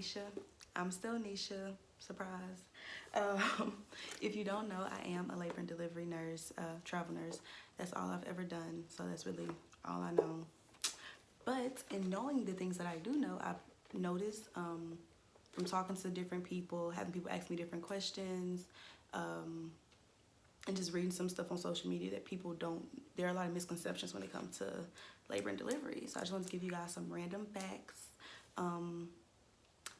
Nisha. I'm still Nisha. Surprise. If you don't know, I am a labor and delivery nurse, travel nurse. That's all I've ever done. So that's really all I know. But in knowing the things that I do know, I've noticed from talking to different people, having people ask me different questions, and just reading some stuff on social media that people don't, there are a lot of misconceptions when it comes to labor and delivery. So I just wanted to give you guys some random facts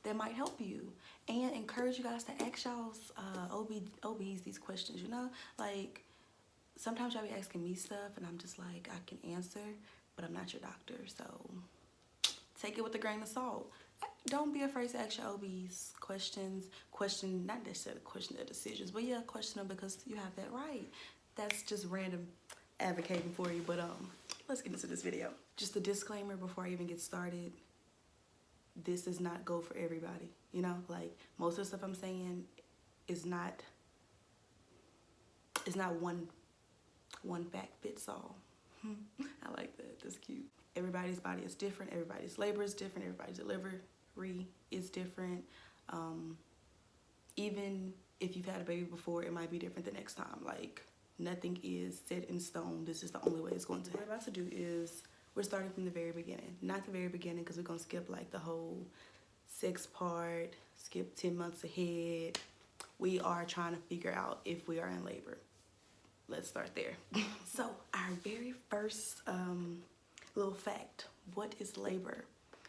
that might help you and encourage you guys to ask y'all's OBs these questions, you know? Like, sometimes y'all be asking me stuff and I'm just like, I can answer, but I'm not your doctor, so take it with a grain of salt. Don't be afraid to ask your OBs questions. Not necessarily question their decisions, but yeah, question them because you have that right. That's just random advocating for you, but let's get into this video. Just a disclaimer before I even get started. This does not go for everybody, you know? Like, most of the stuff I'm saying is not one fact fits all. I like that. That's cute. Everybody's body is different. Everybody's labor is different. Everybody's delivery is different. Even if you've had a baby before, it might be different the next time. Like, nothing is set in stone. This is the only way it's going to happen. What we're about to do is we're starting from the very beginning. Not the very beginning, because we're going to skip like the whole sex part, skip 10 months ahead. We are trying to figure out if we are in labor. Let's start there. So our very first little fact, what is labor?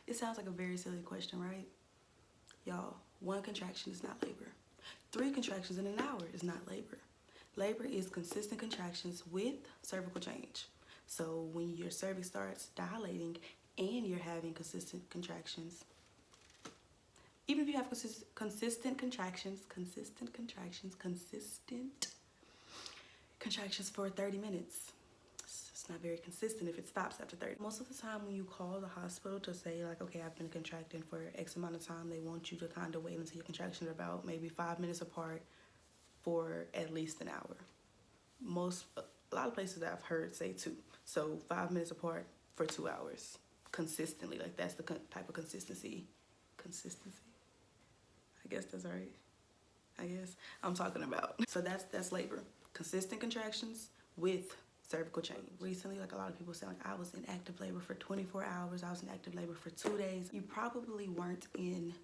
It sounds like a very silly question, right? Y'all, 1 contraction is not labor. 3 contractions in an hour is not labor. Labor is consistent contractions with cervical change. So when your cervix starts dilating and you're having consistent contractions, even if you have consistent contractions for 30 minutes, it's not very consistent if it stops after 30. Most of the time when you call the hospital to say like, okay, I've been contracting for X amount of time, they want you to kind of wait until your contractions are about maybe 5 minutes apart for at least an hour. A lot of places that I've heard say 2. So 5 minutes apart for 2 hours consistently. Like, that's the type of consistency. I guess that's right. I guess I'm talking about. So that's labor. Consistent contractions with cervical change. Recently, like, a lot of people say, like, I was in active labor for 24 hours. I was in active labor for 2 days. You probably weren't in,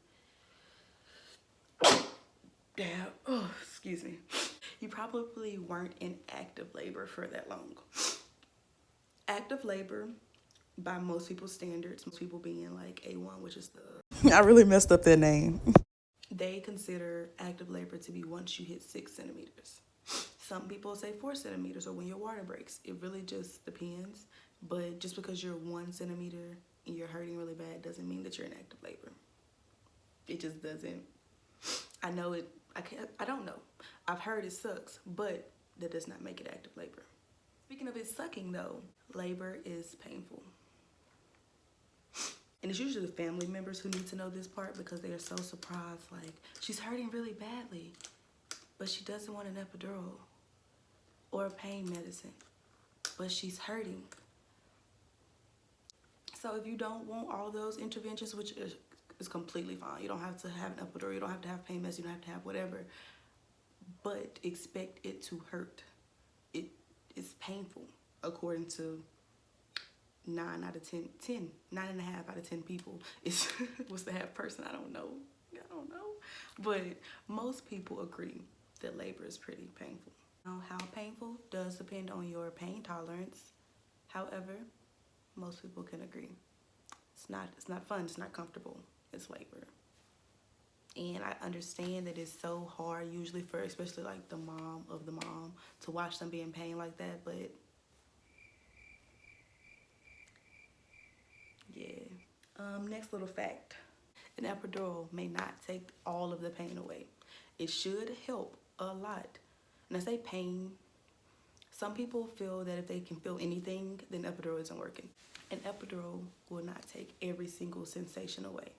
excuse me. You probably weren't in active labor for that long. Active labor, by most people's standards, most people being like A1, which is the... I really messed up their name. They consider active labor to be once you hit 6 centimeters. Some people say 4 centimeters or when your water breaks. It really just depends. But just because you're 1 centimeter and you're hurting really bad doesn't mean that you're in active labor. It just doesn't. I know it. I don't know. I've heard it sucks, but that does not make it active labor. Speaking of it sucking though, labor is painful. And it's usually the family members who need to know this part because they are so surprised, like, she's hurting really badly, but she doesn't want an epidural or a pain medicine, but she's hurting. So if you don't want all those interventions, which is completely fine. You don't have to have an epidural, you don't have to have pain medicine, you don't have to have whatever, but expect it to hurt. It is painful, according to 9.5 out of 10 people. It's what's the half person? I don't know. But most people agree that labor is pretty painful. Now, how painful does depend on your pain tolerance. However, most people can agree. It's not fun, it's not comfortable. It's labor. And I understand that it's so hard usually for especially like the mom to watch them be in pain like that, but yeah. Next little fact. An epidural may not take all of the pain away. It should help a lot. And I say pain, some people feel that if they can feel anything, then epidural isn't working. An epidural will not take every single sensation away.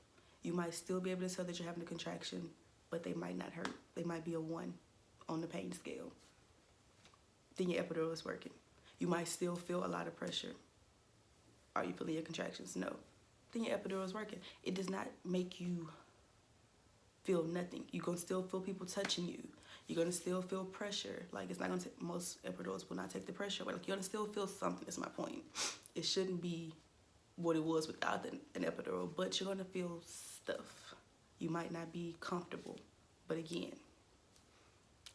You might still be able to tell that you're having a contraction, but they might not hurt. They might be a 1 on the pain scale. Then your epidural is working. You might still feel a lot of pressure. Are you feeling your contractions? No. Then your epidural is working. It does not make you feel nothing. You're gonna still feel people touching you. You're gonna still feel pressure. Like, it's not gonna take, most epidurals will not take the pressure away. Like, you're gonna still feel something. That's my point. It shouldn't be what it was without an epidural, but you're gonna feel stuff. You might not be comfortable, but again,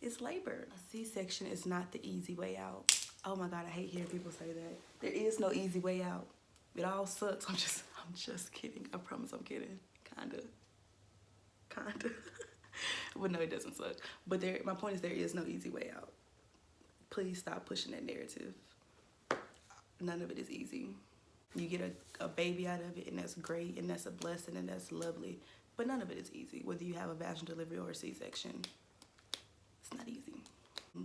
it's labor. A C-section is not the easy way out. Oh my God, I hate hearing people say that. There is no easy way out. It all sucks. I'm just kidding. I promise I'm kidding. Kinda. But no, it doesn't suck. But my point is, there is no easy way out. Please stop pushing that narrative. None of it is easy. You get a baby out of it, and that's great, and that's a blessing, and that's lovely. But none of it is easy, whether you have a vaginal delivery or a C-section. It's not easy.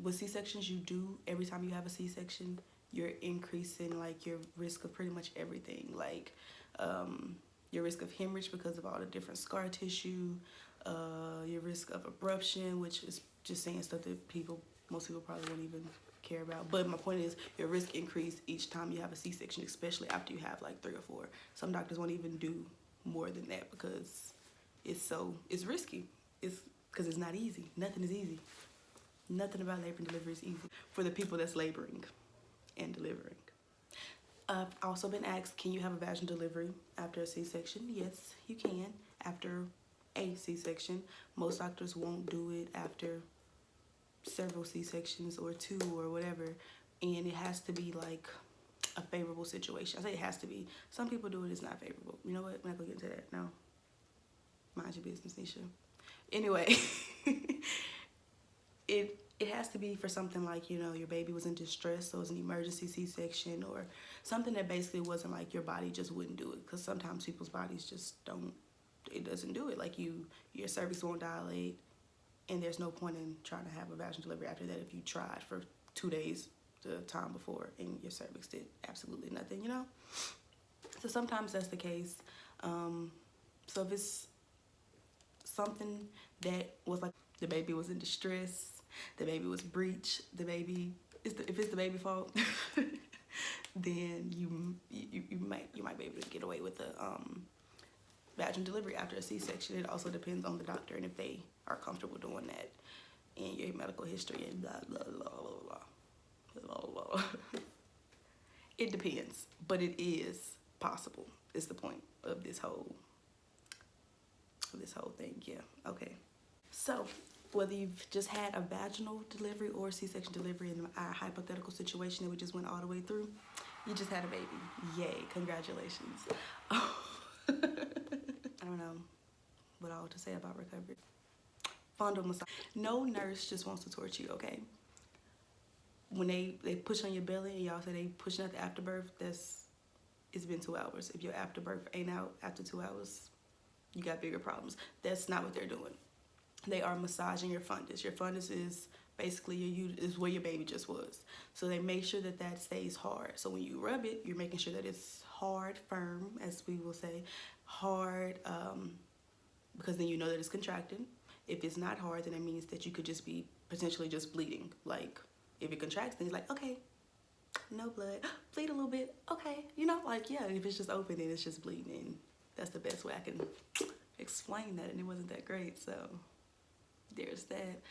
With C-sections, you do, every time you have a C-section, you're increasing like your risk of pretty much everything. Like your risk of hemorrhage because of all the different scar tissue, your risk of abruption, which is just saying stuff that most people probably won't even care about. But my point is, your risk increase each time you have a C-section, especially after you have like 3 or 4. Some doctors won't even do more than that because it's risky. It's because it's not easy. Nothing is easy. Nothing about labor and delivery is easy for the people that's laboring and delivering. I've also been asked, can you have a vaginal delivery after a C-section? Yes, you can after a C-section. Most doctors won't do it after several C-sections or 2 or whatever, and it has to be like a favorable situation. I say it has to be. Some people do it, it's not favorable. You know what? I'm not gonna get into that. No. Mind your business, Nisha. Anyway, it has to be for something like, you know, your baby was in distress, so it's an emergency C-section, or something that basically wasn't like your body just wouldn't do it, because sometimes people's bodies just it doesn't do it. Like your cervix won't dilate, and there's no point in trying to have a vaginal delivery after that if you tried for 2 days the time before and your cervix did absolutely nothing, you know? So sometimes that's the case. So if it's something that was like the baby was in distress, the baby was breached, if it's the baby fault, then you might be able to get away with the vaginal delivery after a C-section. It also depends on the doctor and if they are comfortable doing that, and your medical history and blah blah blah blah blah blah blah. It depends, but it is possible. Is the point of this whole thing. Yeah. Okay. So whether you've just had a vaginal delivery or C-section delivery, in our hypothetical situation that we just went all the way through, you just had a baby. Yay, congratulations. I don't know what all to say about recovery. Fondle massage. No nurse just wants to torture you, okay? When they push on your belly and y'all say they pushing out the afterbirth, it's been 2 hours. If your afterbirth ain't out after 2 hours, you got bigger problems. That's not what they're doing. They are massaging your fundus. Your fundus is basically is where your baby just was. So they make sure that stays hard. So when you rub it, you're making sure that it's hard, firm, as we will say, hard, because then you know that it's contracting. If it's not hard, then it means that you could just be potentially just bleeding. Like if it contracts, then it's like, okay, no blood, bleed a little bit, okay, you know, like, yeah. If it's just open, then it's just bleeding. That's the best way I can explain that, and it wasn't that great, so there's that.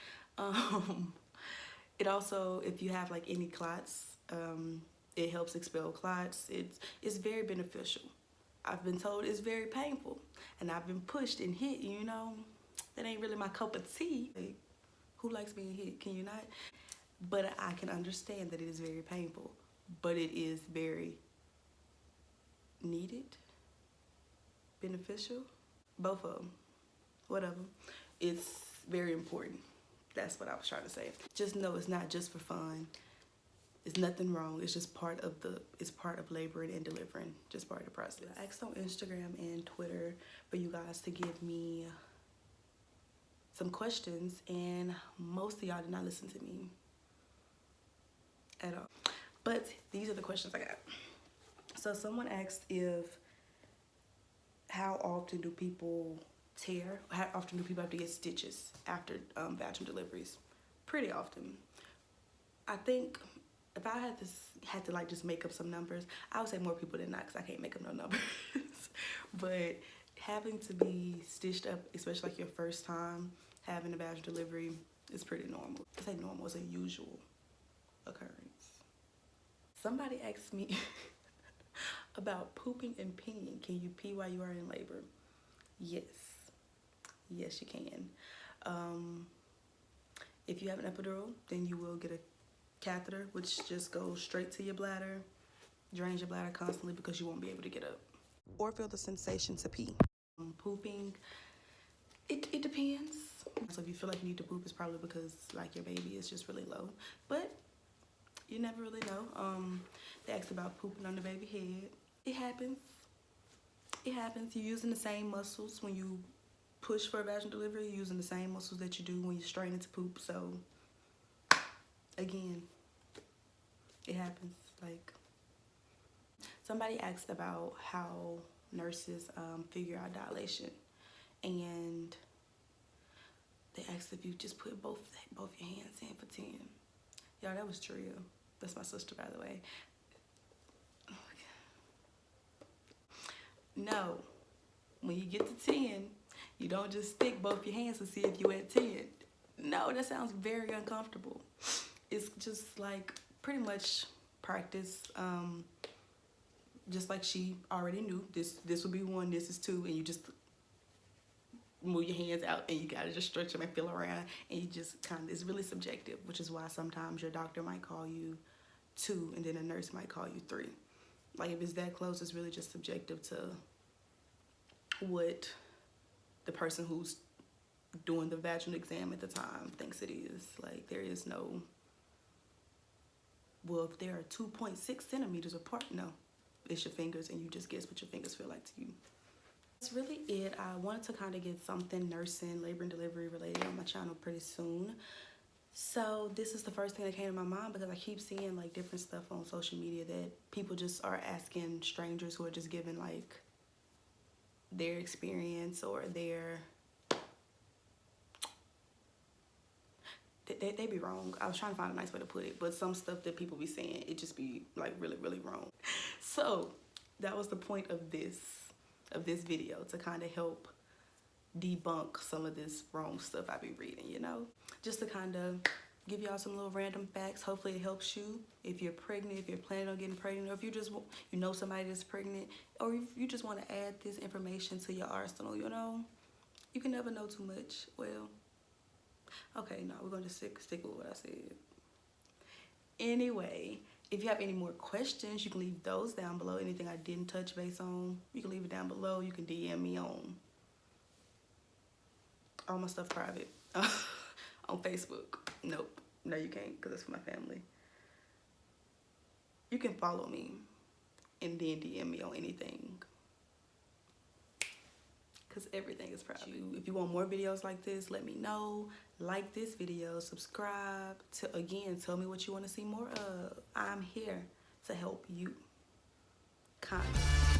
It also, if you have like any clots, it helps expel clots. It's very beneficial. I've been told it's very painful, and I've been pushed and hit, you know. That ain't really my cup of tea. Like, who likes being hit? Can you not? But I can understand that it is very painful, but it is very needed, beneficial, both of them, whatever. It's very important. That's what I was trying to say. Just know it's not just for fun. There's nothing wrong. It's just part of laboring and delivering, just part of the process. I asked on Instagram and Twitter for you guys to give me some questions, and most of y'all did not listen to me at all. But these are the questions I got. So someone asked how often do people tear? How often do people have to get stitches after vaginal deliveries? Pretty often. I think if I had to like just make up some numbers, I would say more people than not, because I can't make up no numbers. But having to be stitched up, especially like your first time having a vaginal delivery, is pretty normal. I say normal, it's a usual occurrence. Somebody asked me about pooping and peeing. Can you pee while you are in labor? Yes. Yes, you can. If you have an epidural, then you will get a catheter, which just goes straight to your bladder, drains your bladder constantly because you won't be able to get up or feel the sensation to pee. Pooping, it depends. So if you feel like you need to poop, it's probably because like your baby is just really low, but you never really know. They asked about pooping on the baby head. It happens. It happens. You're using the same muscles when you push for a vaginal delivery. You're using the same muscles that you do when you strain into poop. So again, it happens. Like, somebody asked about how nurses figure out dilation, and they asked if you just put both your hands in for 10. Y'all, that was Tria. That's my sister, by the way. Oh my God. No, when you get to 10, you don't just stick both your hands to see if you're at 10. No, that sounds very uncomfortable. It's just like pretty much practice. Just like she already knew, this would be 1, this is 2, and you just move your hands out and you gotta just stretch them and feel around, and you just kind of, it's really subjective, which is why sometimes your doctor might call you 2 and then a nurse might call you 3. Like, if it's that close, it's really just subjective to what the person who's doing the vaginal exam at the time thinks it is. Like, there is no, well, if they are 2.6 centimeters apart, no. It's your fingers, and you just guess what your fingers feel like to you. That's really it. I wanted to kind of get something nursing, labor and delivery related on my channel pretty soon. So this is the first thing that came to my mind because I keep seeing like different stuff on social media that people just are asking strangers who are just giving like their experience or their, they be wrong. I was trying to find a nice way to put it, but some stuff that people be saying, it just be like really, really wrong. So that was the point of this video, to kind of help debunk some of this wrong stuff I be reading, you know? Just to kind of give y'all some little random facts. Hopefully it helps you if you're pregnant, if you're planning on getting pregnant, or if you just, you know somebody that's pregnant, or if you just want to add this information to your arsenal, you know? You can never know too much. Well, okay, no, we're going to stick with what I said. Anyway, if you have any more questions, you can leave those down below. Anything I didn't touch base on, you can leave it down below. You can DM me on all my stuff private on Facebook. Nope, no you can't, because that's for my family. You can follow me and then DM me on anything, because everything is private. If you want more videos like this, let me know. Like this video, subscribe. Again, tell me what you want to see more of. I'm here to help you. Comment.